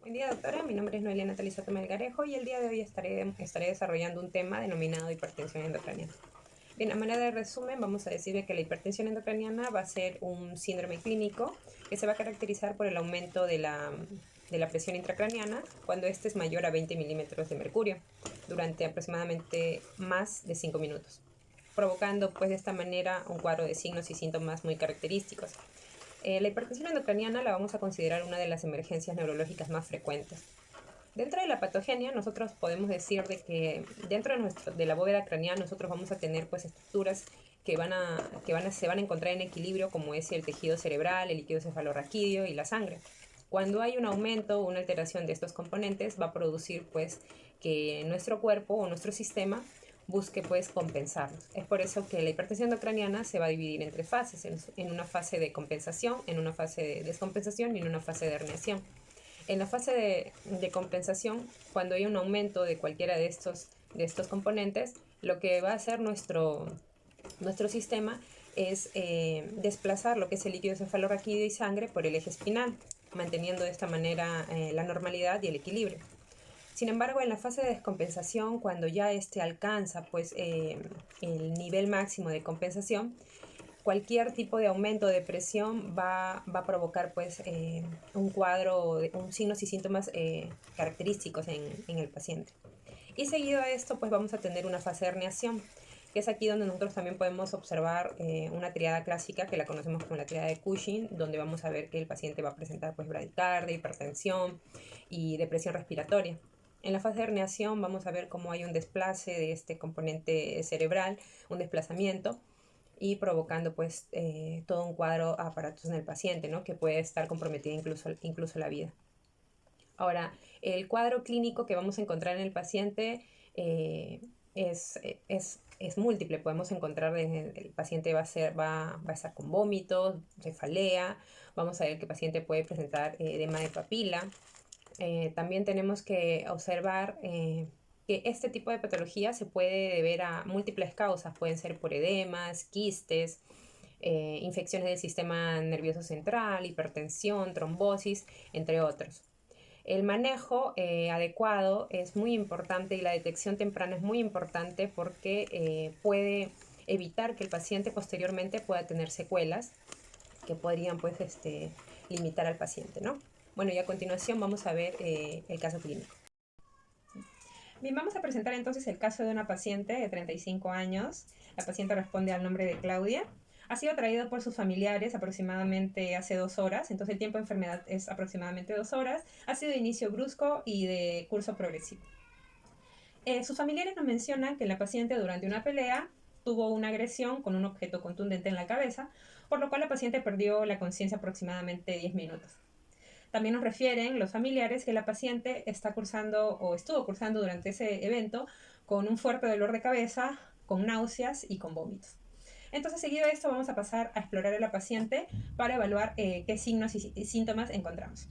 Buen día, doctora. Mi nombre es Noelia Natalia Soto Melgarejo y el día de hoy estaré desarrollando un tema denominado hipertensión endocraniana. Bien, a manera de resumen, vamos a decir que la hipertensión endocraniana va a ser un síndrome clínico que se va a caracterizar por el aumento de la presión intracraniana cuando éste es mayor a 20 milímetros de mercurio durante aproximadamente más de 5 minutos, provocando pues de esta manera un cuadro de signos y síntomas muy característicos. La hipertensión endocraniana la vamos a considerar una de las emergencias neurológicas más frecuentes. Dentro de la patogenia, nosotros podemos decir de que dentro de la bóveda craneal nosotros vamos a tener pues estructuras se van a encontrar en equilibrio, como es el tejido cerebral, el líquido cefalorraquídeo y la sangre. Cuando hay un aumento o una alteración de estos componentes, va a producir pues que nuestro cuerpo o nuestro sistema busque pues compensarlos. Es por eso que la hipertensión endocraniana se va a dividir en tres fases, en una fase de compensación, en una fase de descompensación y en una fase de herniación. En la fase de compensación, cuando hay un aumento de cualquiera de estos componentes, lo que va a hacer nuestro sistema es desplazar lo que es el líquido cefalorraquídeo y sangre por el eje espinal, manteniendo de esta manera la normalidad y el equilibrio. Sin embargo, en la fase de descompensación, cuando ya alcanza pues, el nivel máximo de compensación, cualquier tipo de aumento de presión va a provocar pues, un cuadro, signos y síntomas característicos en el paciente. Y seguido a esto, pues vamos a tener una fase de herniación, que es aquí donde nosotros también podemos observar una triada clásica que la conocemos como la triada de Cushing, donde vamos a ver que el paciente va a presentar pues, bradicardia, hipertensión y depresión respiratoria. En la fase de herniación vamos a ver cómo hay un desplace de este componente cerebral, un desplazamiento, y provocando pues todo un cuadro aparatoso en el paciente, ¿no? Que puede estar comprometida incluso la vida. Ahora, el cuadro clínico que vamos a encontrar en el paciente es múltiple. Podemos encontrar el paciente va a estar con vómitos, cefalea, vamos a ver que el paciente puede presentar edema de papila. También tenemos que observar que este tipo de patología se puede deber a múltiples causas, pueden ser por edemas, quistes, infecciones del sistema nervioso central, hipertensión, trombosis, entre otros. El manejo adecuado es muy importante y la detección temprana es muy importante porque puede evitar que el paciente posteriormente pueda tener secuelas que podrían pues, limitar al paciente, ¿no? Bueno, y a continuación vamos a ver el caso clínico. Bien, vamos a presentar entonces el caso de una paciente de 35 años. La paciente responde al nombre de Claudia. Ha sido traído por sus familiares aproximadamente hace 2 horas, entonces el tiempo de enfermedad es aproximadamente 2 horas. Ha sido de inicio brusco y de curso progresivo. Sus familiares nos mencionan que la paciente durante una pelea tuvo una agresión con un objeto contundente en la cabeza, por lo cual la paciente perdió la conciencia aproximadamente 10 minutos. También nos refieren los familiares que la paciente está cursando o estuvo cursando durante ese evento con un fuerte dolor de cabeza, con náuseas y con vómitos. Entonces, seguido de esto, vamos a pasar a explorar a la paciente para evaluar qué signos y síntomas encontramos.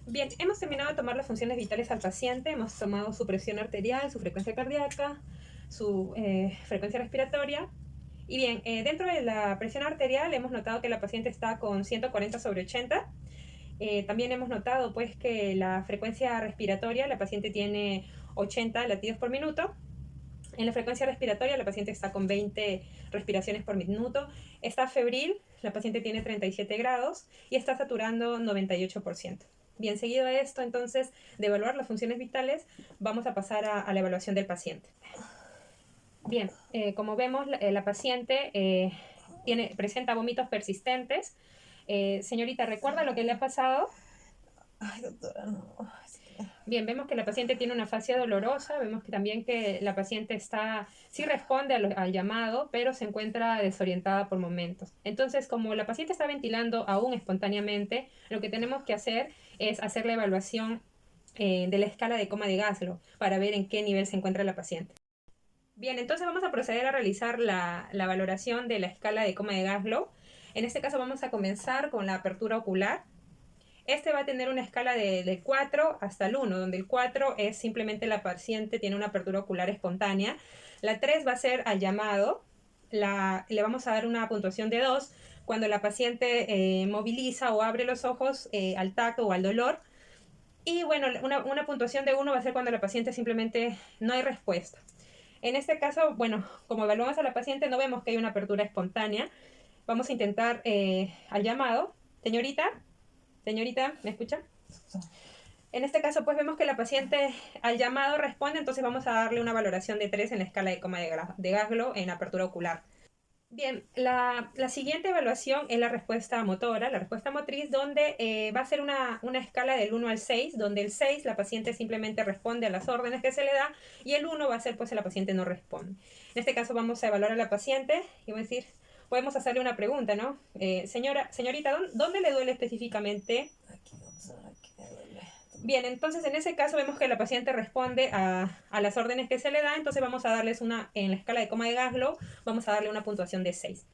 Bien, hemos terminado de tomar las funciones vitales al paciente, hemos tomado su presión arterial, su frecuencia cardíaca, su frecuencia respiratoria. Y bien, dentro de la presión arterial hemos notado que la paciente está con 140/80. También hemos notado pues que la frecuencia respiratoria, la paciente tiene 80 latidos por minuto. En la frecuencia respiratoria la paciente está con 20 respiraciones por minuto. Está febril, la paciente tiene 37 grados y está saturando 98%. Bien, seguido de esto, entonces, de evaluar las funciones vitales, vamos a pasar a la evaluación del paciente. Bien, como vemos, la paciente presenta vómitos persistentes. Señorita, ¿recuerda lo que le ha pasado? Ay, doctora, no. Bien, vemos que la paciente tiene una fascia dolorosa, vemos que también que la paciente sí responde al llamado, pero se encuentra desorientada por momentos. Entonces, como la paciente está ventilando aún espontáneamente, lo que tenemos que hacer es hacer la evaluación de la escala de coma de Glasgow para ver en qué nivel se encuentra la paciente. Bien, entonces vamos a proceder a realizar la valoración de la escala de coma de Glasgow. En este caso vamos a comenzar con la apertura ocular. Este va a tener una escala de 4 hasta el 1, donde el 4 es simplemente la paciente tiene una apertura ocular espontánea. La 3 va a ser al llamado. Le vamos a dar una puntuación de 2 cuando la paciente moviliza o abre los ojos al tacto o al dolor. Y bueno, una puntuación de 1 va a ser cuando la paciente simplemente no hay respuesta. En este caso, bueno, como evaluamos a la paciente, no vemos que hay una apertura espontánea. Vamos a intentar al llamado. Señorita, ¿me escucha? En este caso, pues vemos que la paciente al llamado responde, entonces vamos a darle una valoración de 3 en la escala de coma de Glasgow en apertura ocular. Bien, la siguiente evaluación es la respuesta motora, la respuesta motriz, donde va a ser una escala del 1 al 6, donde el 6 la paciente simplemente responde a las órdenes que se le da y el 1 va a ser pues la paciente no responde. En este caso vamos a evaluar a la paciente y vamos a decir, podemos hacerle una pregunta, ¿no? Señorita, ¿dónde le duele específicamente? Aquí, vamos a ver, aquí me duele. Bien, entonces en ese caso vemos que la paciente responde a las órdenes que se le da, entonces vamos a darles en la escala de coma de Glasgow, vamos a darle una puntuación de 6.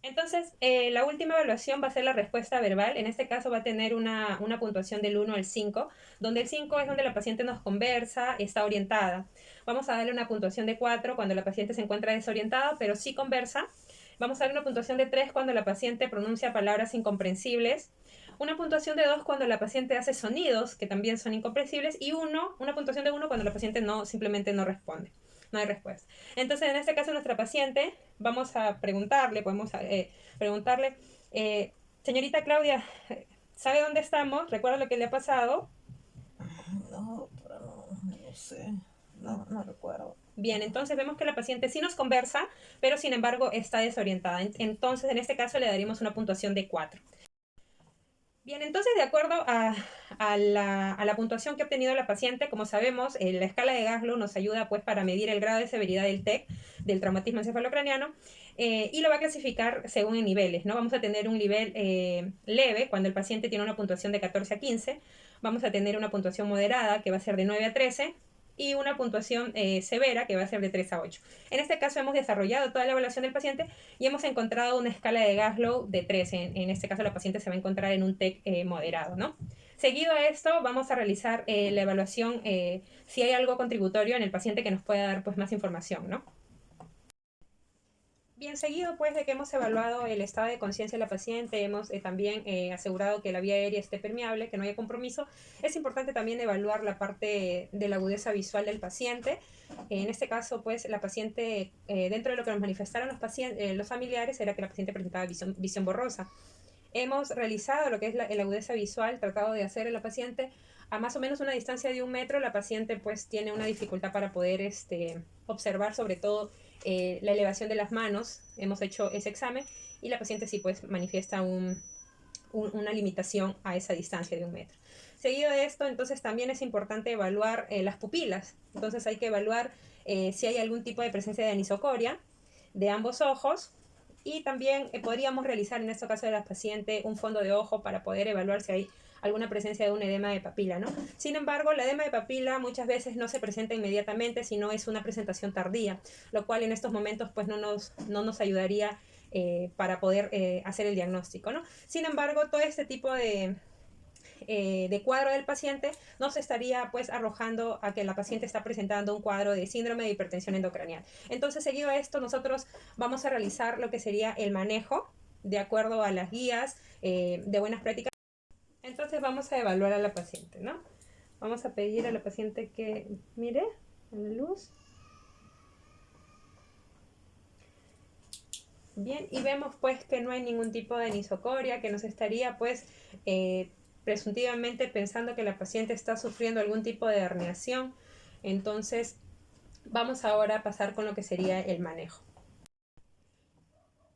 Entonces, la última evaluación va a ser la respuesta verbal. En este caso va a tener una puntuación del 1 al 5, donde el 5 es donde la paciente nos conversa, está orientada. Vamos a darle una puntuación de 4 cuando la paciente se encuentra desorientada, pero sí conversa. Vamos a darle una puntuación de 3 cuando la paciente pronuncia palabras incomprensibles. Una puntuación de 2 cuando la paciente hace sonidos que también son incomprensibles. Y una puntuación de 1 cuando la paciente simplemente no responde. No hay respuesta. Entonces, en este caso, nuestra paciente, vamos a preguntarle, preguntarle, señorita Claudia, ¿sabe dónde estamos? ¿Recuerda lo que le ha pasado? No, pero no sé. No recuerdo. Bien, entonces vemos que la paciente sí nos conversa, pero sin embargo está desorientada. Entonces, en este caso, le daríamos una puntuación de 4. Bien, entonces de acuerdo a la puntuación que ha obtenido la paciente, como sabemos, la escala de Glasgow nos ayuda pues para medir el grado de severidad del TEC, del traumatismo encefalocraniano, y lo va a clasificar según en niveles, ¿no? Vamos a tener un nivel leve, cuando el paciente tiene una puntuación de 14 a 15, vamos a tener una puntuación moderada, que va a ser de 9 a 13, y una puntuación severa, que va a ser de 3 a 8. En este caso hemos desarrollado toda la evaluación del paciente y hemos encontrado una escala de Glasgow de 3. En este caso la paciente se va a encontrar en un TEC moderado, ¿no? Seguido a esto vamos a realizar la evaluación si hay algo contributorio en el paciente que nos pueda dar pues más información, ¿no? Bien, seguido pues de que hemos evaluado el estado de conciencia de la paciente, hemos también asegurado que la vía aérea esté permeable, que no haya compromiso, es importante también evaluar la parte de la agudeza visual del paciente. En este caso pues la paciente, dentro de lo que nos manifestaron los familiares, era que la paciente presentaba visión borrosa. Hemos realizado lo que es la agudeza visual, tratado de hacer en la paciente a más o menos una distancia de 1 metro. La paciente pues tiene una dificultad para poder observar sobre todo la elevación de las manos. Hemos hecho ese examen y la paciente sí pues manifiesta una limitación a esa distancia de 1 metro. Seguido de esto, entonces también es importante evaluar las pupilas. Entonces hay que evaluar si hay algún tipo de presencia de anisocoria de ambos ojos. Y también podríamos realizar en este caso de la paciente un fondo de ojo para poder evaluar si hay alguna presencia de un edema de papila, ¿no? Sin embargo, el edema de papila muchas veces no se presenta inmediatamente, sino es una presentación tardía, lo cual en estos momentos pues no nos ayudaría para poder hacer el diagnóstico, ¿no? Sin embargo, todo este tipo de cuadro del paciente nos estaría pues arrojando a que la paciente está presentando un cuadro de síndrome de hipertensión endocranial. Entonces, seguido a esto, nosotros vamos a realizar lo que sería el manejo de acuerdo a las guías de buenas prácticas. Entonces vamos a evaluar a la paciente, ¿no? Vamos a pedir a la paciente que mire a la luz. Bien, y vemos pues que no hay ningún tipo de anisocoria, que nos estaría pues presuntivamente pensando que la paciente está sufriendo algún tipo de herniación. Entonces vamos ahora a pasar con lo que sería el manejo.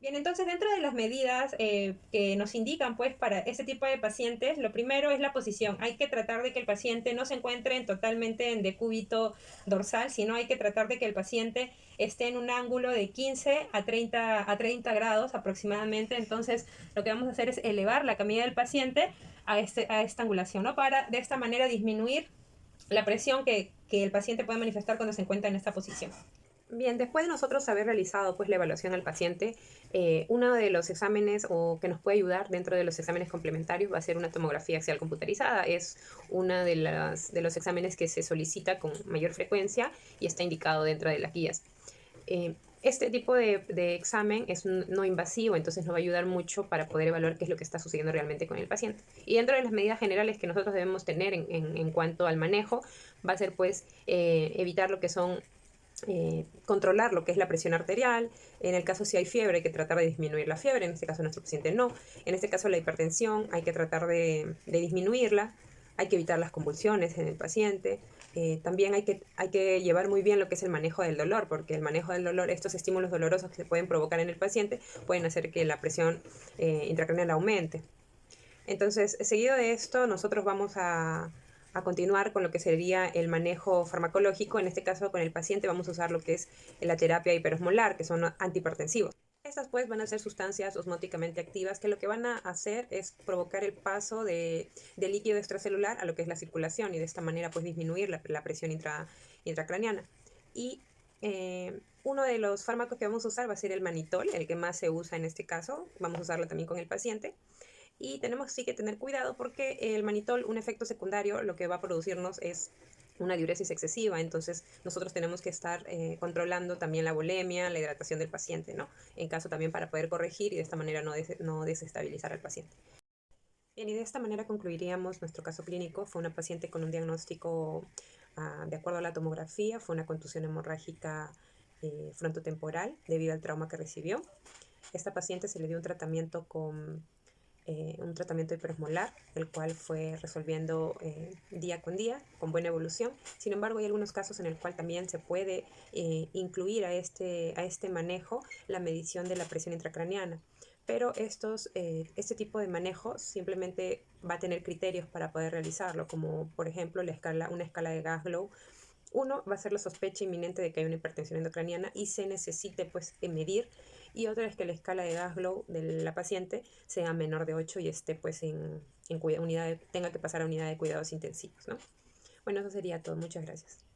Bien, entonces dentro de las medidas que nos indican pues para este tipo de pacientes, lo primero es la posición. Hay que tratar de que el paciente no se encuentre totalmente en decúbito dorsal, sino hay que tratar de que el paciente esté en un ángulo de 15 a 30 grados aproximadamente. Entonces lo que vamos a hacer es elevar la camilla del paciente a esta angulación, ¿no? Para de esta manera disminuir la presión que el paciente puede manifestar cuando se encuentra en esta posición. Bien, después de nosotros haber realizado pues la evaluación al paciente, uno de los exámenes o que nos puede ayudar dentro de los exámenes complementarios va a ser una tomografía axial computarizada. Es uno de los exámenes que se solicita con mayor frecuencia y está indicado dentro de las guías. Este tipo de examen es no invasivo, entonces nos va a ayudar mucho para poder evaluar qué es lo que está sucediendo realmente con el paciente. Y dentro de las medidas generales que nosotros debemos tener en cuanto al manejo, va a ser pues evitar lo que son controlar lo que es la presión arterial. En el caso si hay fiebre hay que tratar de disminuir la fiebre, en este caso nuestro paciente no. En este caso la hipertensión hay que tratar de disminuirla, hay que evitar las convulsiones en el paciente. También hay que llevar muy bien lo que es el manejo del dolor, porque el manejo del dolor, estos estímulos dolorosos que se pueden provocar en el paciente, pueden hacer que la presión intracraneal aumente. Entonces, seguido de esto, nosotros vamos a continuar con lo que sería el manejo farmacológico. En este caso, con el paciente vamos a usar lo que es la terapia hiperosmolar, que son antihipertensivos. Estas pues van a ser sustancias osmóticamente activas que lo que van a hacer es provocar el paso de líquido extracelular a lo que es la circulación y de esta manera pues disminuir la presión intracraneana. Y uno de los fármacos que vamos a usar va a ser el manitol, el que más se usa en este caso. Vamos a usarlo también con el paciente. Y tenemos sí que tener cuidado porque el manitol, un efecto secundario, lo que va a producirnos es una diuresis excesiva, entonces nosotros tenemos que estar controlando también la bulimia, la hidratación del paciente, ¿no? En caso también para poder corregir y de esta manera no desestabilizar al paciente. Bien, y de esta manera concluiríamos nuestro caso clínico. Fue una paciente con un diagnóstico, de acuerdo a la tomografía, fue una contusión hemorrágica frontotemporal debido al trauma que recibió. Esta paciente se le dio un tratamiento con un tratamiento hiperosmolar, el cual fue resolviendo día con día, con buena evolución. Sin embargo, hay algunos casos en el cual también se puede incluir a este manejo la medición de la presión intracraneana. Pero este tipo de manejo simplemente va a tener criterios para poder realizarlo, como por ejemplo una escala de Glasgow. Uno va a ser la sospecha inminente de que hay una hipertensión endocraniana y se necesite pues medir, y otra es que la escala de Glasgow de la paciente sea menor de 8 y esté pues tenga que pasar a unidad de cuidados intensivos, ¿no? Bueno, eso sería todo. Muchas gracias.